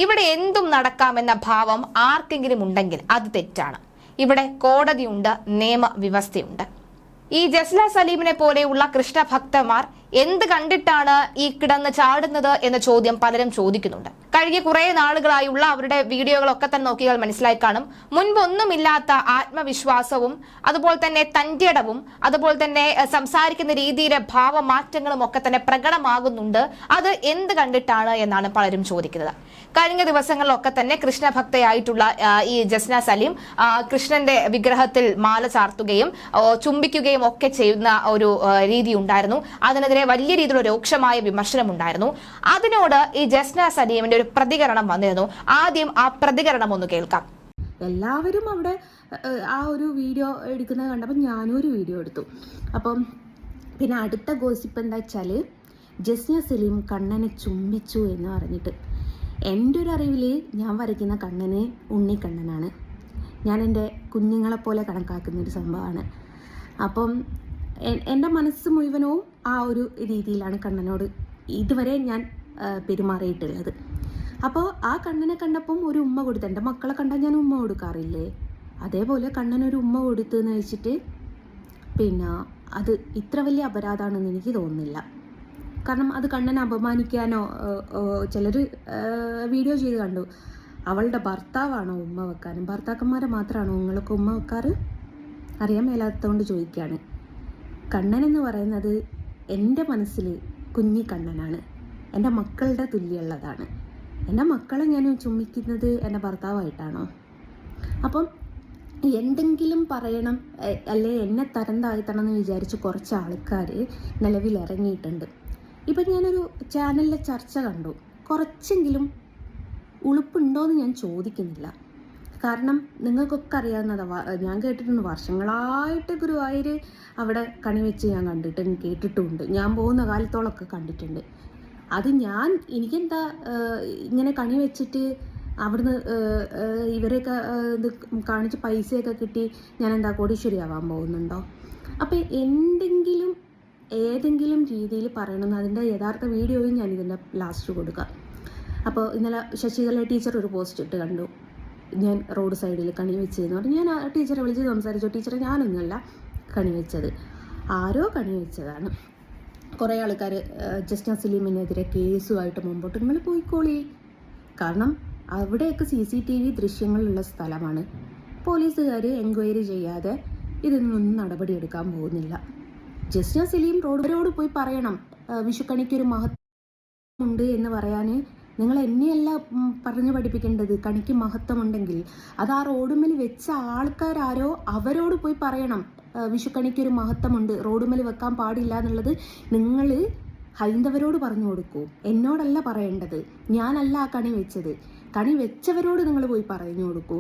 ഇവിടെ എന്തും നടക്കാമെന്ന ഭാവം ആർക്കെങ്കിലും ഉണ്ടെങ്കിൽ അത് തെറ്റാണ്. ഇവിടെ കോടതിയുണ്ട്, നിയമവ്യവസ്ഥയുണ്ട്. ഈ ജസ്ന സലീമിനെ പോലെയുള്ള കൃഷ്ണഭക്തന്മാർ എന്ത് കണ്ടിട്ടാണ് ഈ കിടന്ന് ചാടുന്നത് എന്ന ചോദ്യം പലരും ചോദിക്കുന്നുണ്ട്. കഴിഞ്ഞ കുറെ നാളുകളായുള്ള അവരുടെ വീഡിയോകളൊക്കെ തന്നെ നോക്കിയാൽ മനസ്സിലായി കാണും. മുൻപൊന്നുമില്ലാത്ത ആത്മവിശ്വാസവും അതുപോലെ തന്നെ തന്റേടവും അതുപോലെ തന്നെ സംസാരിക്കുന്ന രീതിയിലെ ഭാവമാറ്റങ്ങളും ഒക്കെ തന്നെ പ്രകടമാകുന്നുണ്ട്. അത് എന്ത് കണ്ടിട്ടാണ് എന്നാണ് പലരും ചോദിക്കുന്നത്. കഴിഞ്ഞ ദിവസങ്ങളിലൊക്കെ തന്നെ കൃഷ്ണഭക്തയായിട്ടുള്ള ഈ ജസ്ന സലീം കൃഷ്ണന്റെ വിഗ്രഹത്തിൽ മാല ചാർത്തുകയും ചുംബിക്കുകയും ഒക്കെ ചെയ്യുന്ന ഒരു രീതി ഉണ്ടായിരുന്നു. അതിനെതിരെ വലിയ രീതിയിലുള്ള രൂക്ഷമായ വിമർശനം ഉണ്ടായിരുന്നു. അതിനോട് ഈ ജസ്ന സലീമിന്റെ ഒരു പ്രതികരണം വന്നിരുന്നു. ആദ്യം ആ പ്രതികരണം ഒന്ന് കേൾക്കാം. എല്ലാവരും അവിടെ ആ ഒരു വീഡിയോ എടുക്കുന്നത് കണ്ടപ്പോൾ ഞാനും ഒരു വീഡിയോ എടുത്തു. അപ്പം പിന്നെ അടുത്ത ഗോസിപ്പ് എന്താ വെച്ചാൽ ജസ്ന സലീം കണ്ണനെ ചുംബിച്ചു എന്ന് പറഞ്ഞിട്ട്. എൻ്റെ ഒരു അറിവിൽ ഞാൻ വരയ്ക്കുന്ന കണ്ണന് ഉണ്ണിക്കണ്ണനാണ്. ഞാൻ എൻ്റെ കുഞ്ഞുങ്ങളെപ്പോലെ കണക്കാക്കുന്നൊരു സംഭവമാണ്. അപ്പം എൻ്റെ മനസ്സ് മുഴുവനവും ആ ഒരു രീതിയിലാണ് കണ്ണനോട് ഇതുവരെ ഞാൻ പെരുമാറിയിട്ടുള്ളത്. അപ്പോൾ ആ കണ്ണനെ കണ്ടപ്പം ഒരു ഉമ്മ കൊടുത്ത്, എൻ്റെ മക്കളെ കണ്ടാൽ ഞാൻ ഉമ്മ കൊടുക്കാറില്ലേ, അതേപോലെ കണ്ണനൊരു ഉമ്മ കൊടുത്തെന്ന് വെച്ചിട്ട് പിന്നെ അത് ഇത്ര വലിയ അപരാധമാണെന്ന് എനിക്ക് തോന്നുന്നില്ല. കാരണം അത് കണ്ണനെ അപമാനിക്കാനോ, ചിലർ വീഡിയോ ചെയ്ത് കണ്ടു അവളുടെ ഭർത്താവാണോ ഉമ്മ വെക്കാനും, ഭർത്താക്കന്മാരെ മാത്രമാണോ നിങ്ങൾക്ക് ഉമ്മ വെക്കാറ് അറിയാൻ മേലാത്തതുകൊണ്ട് ചോദിക്കുകയാണ്. കണ്ണൻ എന്ന് പറയുന്നത് എൻ്റെ മനസ്സിൽ കുഞ്ഞി കണ്ണനാണ്, എൻ്റെ മക്കളുടെ തുല്യമുള്ളതാണ്. എൻ്റെ മക്കളെ ഞാൻ ചുംബിക്കുന്നത് എൻ്റെ ഭർത്താവായിട്ടാണോ? അപ്പം എന്തെങ്കിലും പറയണം അല്ലെ എന്നെ തരം താഴ്ത്തണം എന്ന് വിചാരിച്ച് കുറച്ച് ആൾക്കാർ നിലവിൽ ഇറങ്ങിയിട്ടുണ്ട്. ഇപ്പം ഞാനൊരു ചാനലിലെ ചർച്ച കണ്ടു. കുറച്ചെങ്കിലും ഉളുപ്പുണ്ടോയെന്ന് ഞാൻ ചോദിക്കുന്നില്ല. കാരണം നിങ്ങൾക്കൊക്കെ അറിയാവുന്നതാണ്, ഞാൻ കേട്ടിട്ടുണ്ട്, വർഷങ്ങളായിട്ട് ഗുരുവായൂർ അവിടെ കണിവെച്ച് ഞാൻ കേട്ടിട്ടുമുണ്ട്. ഞാൻ പോകുന്ന കാലത്തോളമൊക്കെ കണ്ടിട്ടുണ്ട്. അത് എനിക്കെന്താ ഇങ്ങനെ കണി വെച്ചിട്ട് അവിടുന്ന് ഇവരെയൊക്കെ ഇത് കാണിച്ച് പൈസയൊക്കെ കിട്ടി ഞാൻ എന്താ കോടീശ്വരിയാവാൻ പോകുന്നുണ്ടോ? അപ്പോൾ ഏതെങ്കിലും രീതിയിൽ പറയണമെന്ന് അതിൻ്റെ യഥാർത്ഥ വീഡിയോയും ഞാനിതിൻ്റെ ലാസ്റ്റ് കൊടുക്കാം. അപ്പോൾ ഇന്നലെ ശശികല ടീച്ചർ ഒരു പോസ്റ്റ് ഇട്ട് കണ്ടു, ഞാൻ റോഡ് സൈഡിൽ കണി വെച്ചതെന്ന് പറഞ്ഞു. ഞാൻ ആ ടീച്ചറെ വിളിച്ച് സംസാരിച്ചു. ടീച്ചറെ ഞാനൊന്നുമല്ല കണി വെച്ചത്, ആരോ കണി വെച്ചതാണ്. കുറേ ആൾക്കാർ ജസ്ന സലീമിനെതിരെ കേസുമായിട്ട് മുമ്പോട്ട് നിങ്ങൾ പോയിക്കോളി. കാരണം അവിടെയൊക്കെ CCTV ദൃശ്യങ്ങളുള്ള സ്ഥലമാണ്. പോലീസുകാർ എൻക്വയറി ചെയ്യാതെ ഇതിനൊന്നും നടപടിയെടുക്കാൻ പോകുന്നില്ല. ജസ്ന സലീം റോഡിനോട് പോയി പറയണം വിഷുക്കണിക്കൊരു മഹത്വം ഉണ്ട് എന്ന് പറയാൻ. നിങ്ങൾ എന്നെയല്ല പറഞ്ഞു പഠിപ്പിക്കേണ്ടത്. കണിക്ക് മഹത്വമുണ്ടെങ്കിൽ അത് ആ റോഡുമേൽ വെച്ച ആൾക്കാരാരോ അവരോട് പോയി പറയണം വിഷുക്കണിക്കൊരു മഹത്വമുണ്ട്, റോഡുമേൽ വെക്കാൻ പാടില്ല എന്നുള്ളത് നിങ്ങൾ ഹൈന്ദവരോട് പറഞ്ഞു കൊടുക്കൂ. എന്നോടല്ല പറയേണ്ടത്. ഞാനല്ല ആ കണി വെച്ചത്. കണി വെച്ചവരോട് നിങ്ങൾ പോയി പറഞ്ഞു കൊടുക്കൂ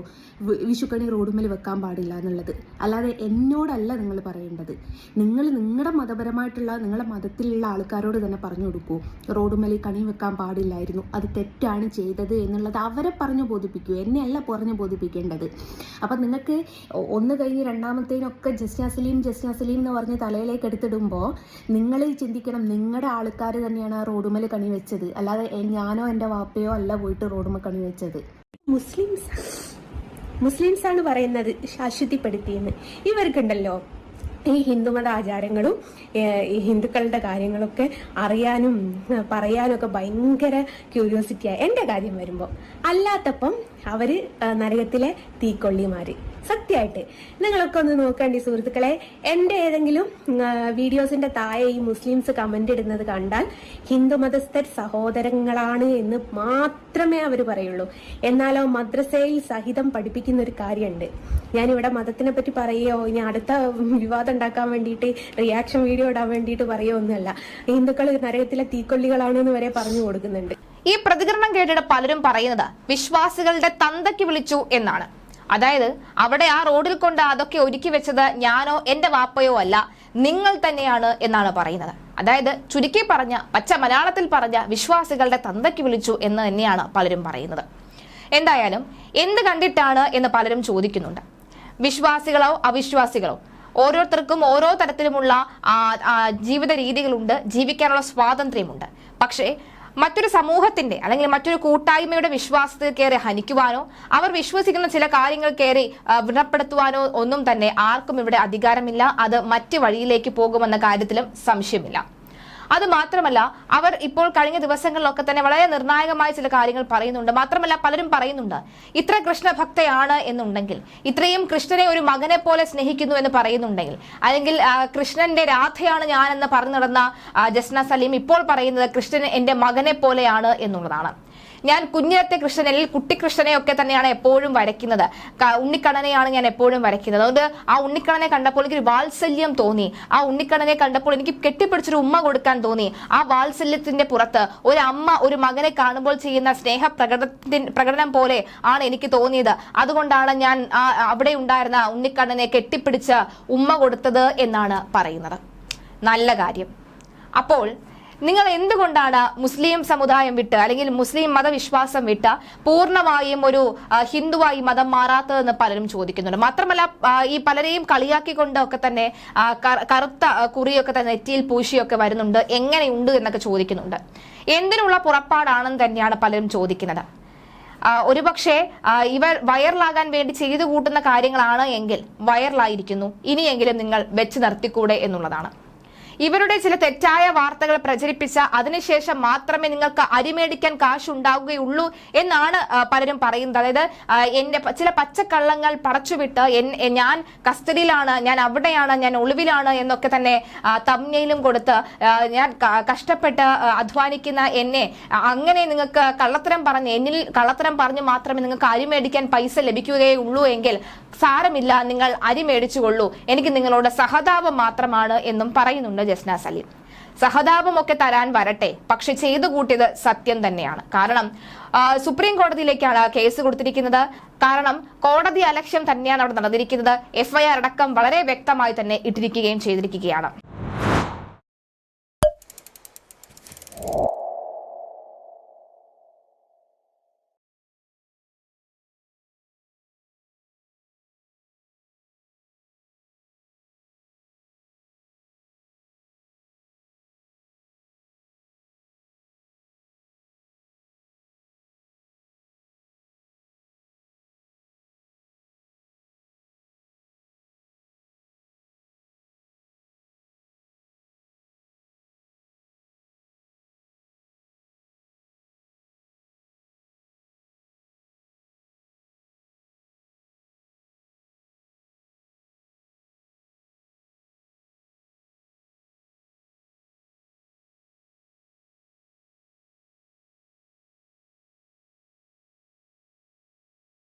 വിഷുക്കണി റോഡുമേൽ വെക്കാൻ പാടില്ല എന്നുള്ളത്. അല്ലാതെ എന്നോടല്ല നിങ്ങൾ പറയേണ്ടത്. നിങ്ങൾ നിങ്ങളുടെ മതപരമായിട്ടുള്ള നിങ്ങളുടെ മതത്തിലുള്ള ആൾക്കാരോട് തന്നെ പറഞ്ഞു കൊടുക്കൂ റോഡുമേൽ കണി വെക്കാൻ പാടില്ലായിരുന്നു, അത് തെറ്റാണ് ചെയ്തത് എന്നുള്ളത് അവരെ പറഞ്ഞു ബോധിപ്പിക്കൂ, എന്നെയല്ല പറഞ്ഞു ബോധിപ്പിക്കേണ്ടത്. അപ്പം നിങ്ങൾക്ക് ഒന്ന് കഴിഞ്ഞ് രണ്ടാമത്തേനൊക്കെ ജസ്ന സലീം എന്ന് പറഞ്ഞ് തലയിലേക്ക് എടുത്തിടുമ്പോൾ നിങ്ങൾ ചിന്തിക്കണം നിങ്ങളുടെ ആൾക്കാർ തന്നെയാണ് ആ റോഡുമേൽ കണി വെച്ചത്, അല്ലാതെ ഞാനോ എൻ്റെ വാപ്പയോ അല്ല പോയിട്ട് റോഡുമേൽ കണി വെച്ചത്. മുസ്ലിംസ് ആണ് പറയുന്നത് ശാശ്വതിപ്പെടുത്തിയെന്ന്. ഇവർക്കുണ്ടല്ലോ ഈ ഹിന്ദുമത ആചാരങ്ങളും ഈ ഹിന്ദുക്കളുടെ കാര്യങ്ങളൊക്കെ അറിയാനും പറയാനൊക്കെ ഭയങ്കര ക്യൂരിയോസിറ്റിയായി എൻ്റെ കാര്യം വരുമ്പോൾ. അല്ലാത്തപ്പം അവർ നരകത്തിലെ തീക്കൊള്ളിമാർ. സത്യമായിട്ട് നിങ്ങളൊക്കെ ഒന്ന് നോക്കേണ്ടി സുഹൃത്തുക്കളെ. എൻ്റെ ഏതെങ്കിലും വീഡിയോസിൻ്റെ താഴെ ഈ മുസ്ലിംസ് കമൻ്റ് ഇടുന്നത് കണ്ടാൽ ഹിന്ദുമതസ്ഥർ സഹോദരങ്ങളാണ് എന്ന് മാത്രമേ അവർ പറയുള്ളൂ. എന്നാലോ മദ്രസയിൽ സഹിതം പഠിപ്പിക്കുന്ന ഒരു കാര്യമുണ്ട്. ഞാനിവിടെ മതത്തിനെ പറ്റി പറയുകയോ ഇനി അടുത്ത വിവാദം ഉണ്ടാക്കാൻ വേണ്ടിയിട്ട് റിയാക്ഷൻ വീഡിയോ ഇടാൻ വേണ്ടിയിട്ട് പറയുകയോ ഒന്നുമല്ല. ഹിന്ദുക്കൾ നരകത്തിലെ തീക്കൊള്ളികളാണെന്ന് വരെ പറഞ്ഞു കൊടുക്കുന്നുണ്ട്. ഈ പ്രതികരണം കേട്ടിട്ട് പലരും പറയുന്നത് വിശ്വാസികളുടെ തന്തയ്ക്ക് വിളിച്ചു എന്നാണ്. അതായത് അവിടെ ആ റോഡിൽ കൊണ്ട് അതൊക്കെ ഒരുക്കി വെച്ചത് ഞാനോ എൻ്റെ വാപ്പയോ അല്ല, നിങ്ങൾ തന്നെയാണ് എന്നാണ് പറയുന്നത്. അതായത് ചുരുക്കി പറഞ്ഞ പച്ച മലയാളത്തിൽ പറഞ്ഞ വിശ്വാസികളുടെ തന്തയ്ക്ക് വിളിച്ചു എന്ന് തന്നെയാണ് പലരും പറയുന്നത്. എന്തായാലും എന്ത് കണ്ടിട്ടാണ് എന്ന് പലരും ചോദിക്കുന്നുണ്ട്. വിശ്വാസികളോ അവിശ്വാസികളോ ഓരോരുത്തർക്കും ഓരോ തരത്തിലുമുള്ള ജീവിത രീതികളുണ്ട്, ജീവിക്കാനുള്ള സ്വാതന്ത്ര്യമുണ്ട്. പക്ഷേ മറ്റൊരു സമൂഹത്തിന്റെ അല്ലെങ്കിൽ മറ്റൊരു കൂട്ടായ്മയുടെ വിശ്വാസത്തിൽ കയറി ഹനിക്കുവാനോ അവർ വിശ്വസിക്കുന്ന ചില കാര്യങ്ങൾ കയറി വ്രണപ്പെടുത്തുവാനോ ഒന്നും തന്നെ ആർക്കും ഇവിടെ അധികാരമില്ല. അത് മറ്റു വഴിയിലേക്ക് പോകുമെന്ന കാര്യത്തിലും സംശയമില്ല. അത് മാത്രമല്ല, അവർ ഇപ്പോൾ കഴിഞ്ഞ ദിവസങ്ങളിലൊക്കെ തന്നെ വളരെ നിർണായകമായ ചില കാര്യങ്ങൾ പറയുന്നുണ്ട്. മാത്രമല്ല പലരും പറയുന്നുണ്ട്, ഇത്ര കൃഷ്ണഭക്തയാണ് എന്നുണ്ടെങ്കിൽ, ഇത്രയും കൃഷ്ണനെ ഒരു മകനെ പോലെ സ്നേഹിക്കുന്നു എന്ന് പറയുന്നുണ്ടെങ്കിൽ, അല്ലെങ്കിൽ കൃഷ്ണന്റെ രാധയാണ് ഞാനെന്ന് പറഞ്ഞു നടന്ന ജസ്ന സലീം ഇപ്പോൾ പറയുന്നത് കൃഷ്ണൻ എന്റെ മകനെ പോലെയാണ് എന്നുള്ളതാണ്. ഞാൻ കുഞ്ഞിലത്തെ കൃഷ്ണനിൽ കുട്ടിക്കൃഷ്ണനെ ഒക്കെ തന്നെയാണ് എപ്പോഴും വരയ്ക്കുന്നത്. ഉണ്ണിക്കണ്ണനെയാണ് ഞാൻ എപ്പോഴും വരയ്ക്കുന്നത്. അതുകൊണ്ട് ആ ഉണ്ണിക്കണ്ണനെ കണ്ടപ്പോൾ എനിക്ക് വാത്സല്യം തോന്നി. ആ ഉണ്ണിക്കണ്ണനെ കണ്ടപ്പോൾ എനിക്ക് കെട്ടിപ്പിടിച്ചൊരു ഉമ്മ കൊടുക്കാൻ തോന്നി. ആ വാത്സല്യത്തിന്റെ പുറത്ത് ഒരു അമ്മ ഒരു മകനെ കാണുമ്പോൾ ചെയ്യുന്ന സ്നേഹ പ്രകടനം പോലെ ആണ് എനിക്ക് തോന്നിയത്. അതുകൊണ്ടാണ് ഞാൻ അവിടെ ഉണ്ടായിരുന്ന ഉണ്ണിക്കണ്ണനെ കെട്ടിപ്പിടിച്ച് ഉമ്മ കൊടുത്തത് എന്നാണ് പറയുന്നത്. നല്ല കാര്യം. അപ്പോൾ നിങ്ങൾ എന്തുകൊണ്ടാണ് മുസ്ലിം സമുദായം വിട്ട് അല്ലെങ്കിൽ മുസ്ലിം മതവിശ്വാസം വിട്ട് പൂർണ്ണമായും ഒരു ഹിന്ദുവായി മതം മാറാത്തതെന്ന് പലരും ചോദിക്കുന്നുണ്ട്. മാത്രമല്ല ഈ പലരെയും കളിയാക്കിക്കൊണ്ടൊക്കെ തന്നെ കറുത്ത കുറിയൊക്കെ തന്നെ നെറ്റിയിൽ പൂശിയൊക്കെ വരുന്നുണ്ട്. എങ്ങനെയുണ്ട് എന്നൊക്കെ ചോദിക്കുന്നുണ്ട്. എന്തിനുള്ള പുറപ്പാടാണെന്ന് തന്നെയാണ് പലരും ചോദിക്കുന്നത്. ഒരുപക്ഷെ ഇവർ വൈറലാകാൻ വേണ്ടി ചെയ്തു കൂട്ടുന്ന കാര്യങ്ങളാണ് എങ്കിൽ വൈറലായിരിക്കുന്നു. ഇനിയെങ്കിലും നിങ്ങൾ വെച്ച് നിർത്തിക്കൂടെ എന്നുള്ളതാണ്. ഇവരുടെ ചില തെറ്റായ വാർത്തകൾ പ്രചരിപ്പിച്ച അതിനുശേഷം മാത്രമേ നിങ്ങൾക്ക് അരിമേടിക്കാൻ കാശുണ്ടാവുകയുള്ളൂ എന്നാണ് പലരും പറയുന്നത്. അതായത് എന്റെ ചില പച്ചക്കള്ളങ്ങൾ പടച്ചുവിട്ട് ഞാൻ കസ്റ്റഡിയിലാണ്, ഞാൻ അവിടെയാണ്, ഞാൻ ഒളിവിലാണ് എന്നൊക്കെ തന്നെ തംബ്നെയിലും കൊടുത്ത് ഞാൻ കഷ്ടപ്പെട്ട് അധ്വാനിക്കുന്ന എന്നെ അങ്ങനെ നിങ്ങൾക്ക് എന്നിൽ കള്ളത്തരം പറഞ്ഞ് മാത്രമേ നിങ്ങൾക്ക് അരിമേടിക്കാൻ പൈസ ലഭിക്കുകയുള്ളൂ എങ്കിൽ സാരമില്ല, നിങ്ങൾ അരിമേടിച്ചുകൊള്ളൂ, എനിക്ക് നിങ്ങളോട് സഹതാപം മാത്രമാണ് എന്നും പറയുന്നുണ്ട് ജസ്ന സലീം. സഹതാപമൊക്കെ തരാൻ വരട്ടെ, പക്ഷെ ചെയ്തു കൂട്ടിയത് സത്യം തന്നെയാണ്. കാരണം സുപ്രീം കോടതിയിലേക്കാണ് കേസ് കൊടുത്തിരിക്കുന്നത്. കാരണം കോടതി അലക്ഷ്യം തന്നെയാണ് അവിടെ നടന്നിരിക്കുന്നത്. FIR അടക്കം വളരെ വ്യക്തമായി തന്നെ ഇട്ടിരിക്കുകയും ചെയ്തിരിക്കുകയാണ്.